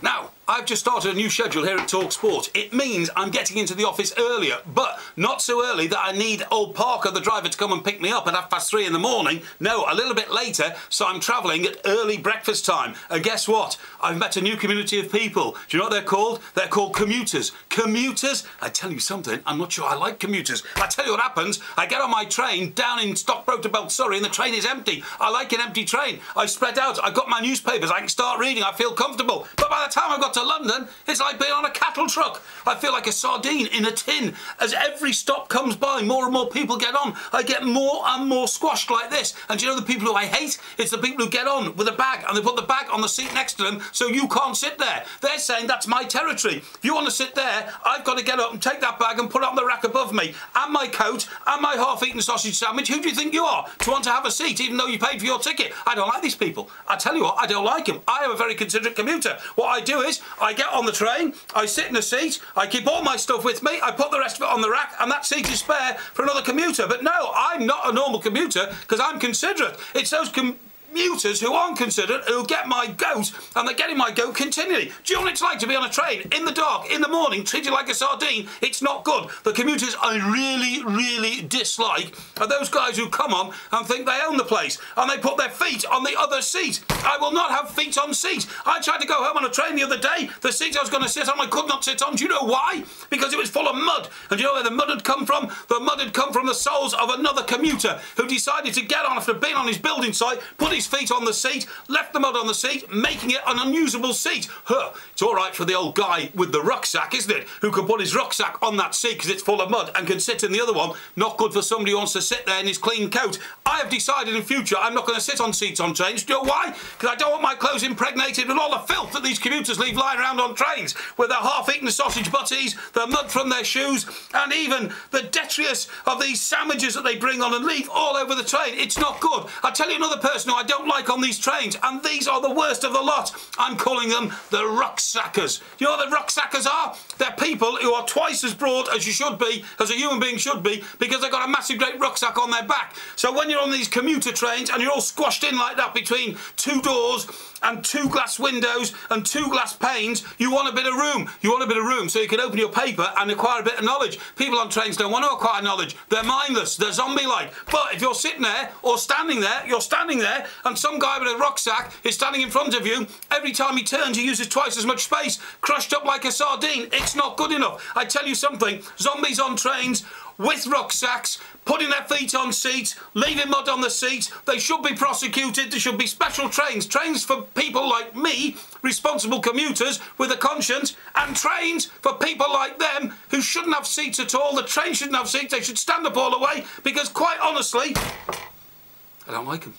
Now, I've just started a new schedule here at Talk Sport. It means I'm getting into the office earlier, but not so early that I need old Parker, the driver, to come and pick me up at 3:30 in the morning. No, a little bit later, so I'm travelling at early breakfast time. And guess what? I've met a new community of people. Do you know what they're called? They're called commuters. Commuters? I tell you something, I'm not sure I like commuters. I tell you what happens, I get on my train down in Stockbroke to Belt Surrey and the train is empty. I like an empty train. I spread out, I've got my newspapers, I can start reading, I feel comfortable. But by the time I've got to London, it's like being on a cattle truck. I feel like a sardine in a tin. As every stop comes by, more and more people get on. I get more and more squashed like this. And do you know the people who I hate? It's the people who get on with a bag and they put the bag on the seat next to them so you can't sit there. They're saying that's my territory. If you want to sit there, I've got to get up and take that bag and put it on the rack above me. And my coat and my half-eaten sausage sandwich. Who do you think you are to want to have a seat even though you paid for your ticket? I don't like these people. I tell you what, I don't like them. I am a very considerate commuter. What I do is I get on the train, I sit in a seat, I keep all my stuff with me, I put the rest of it on the rack, and that seat is spare for another commuter. But no, I'm not a normal commuter because I'm considerate. It's those commuters who aren't considerate who get my goat, and they're getting my goat continually. Do you know what it's like to be on a train in the dark, in the morning, treated like a sardine? It's not good. The commuters I really dislike are those guys who come on and think they own the place and they put their feet on the other seat. I will not have feet on seat. I tried to go home on a train the other day. The seat I was going to sit on I could not sit on. Do you know why? Because it was full of mud. And do you know where the mud had come from? The mud had come from the soles of another commuter who decided to get on after being on his building site, put his feet on the seat, left the mud on the seat, making it an unusable seat. Huh. It's all right for the old guy with the rucksack, isn't it? Who can put his rucksack on that seat because it's full of mud and can sit in the other one. Not good for somebody who wants to sit there in his clean coat. I have decided in future I'm not going to sit on seats on trains. Do you know why? Because I don't want my clothes impregnated with all the filth that these commuters leave lying around on trains, with their half-eaten sausage butties, the mud from their shoes, and even the detritus of these sandwiches that they bring on and leave all over the train. It's not good. I tell you another person who I don't like on these trains, and these are the worst of the lot. I'm calling them the rucksackers. You know what the rucksackers are? They're people who are twice as broad as you should be, as a human being should be, because they've got a massive great rucksack on their back. So when you're on these commuter trains and you're all squashed in like that between two doors and two glass windows and two glass panes, you want a bit of room. You want a bit of room so you can open your paper and acquire a bit of knowledge. People on trains don't want to acquire knowledge. They're mindless. They're zombie-like. But if you're sitting there or standing there, you're standing there and some guy with a rucksack is standing in front of you. Every time he turns, he uses twice as much space, crushed up like a sardine. It's not good enough. I tell you something, zombies on trains with rucksacks, putting their feet on seats, leaving mud on the seats. They should be prosecuted. There should be special trains. Trains for people like me, responsible commuters with a conscience, and trains for people like them who shouldn't have seats at all. The train shouldn't have seats. They should stand up all the way because, quite honestly, I don't like them.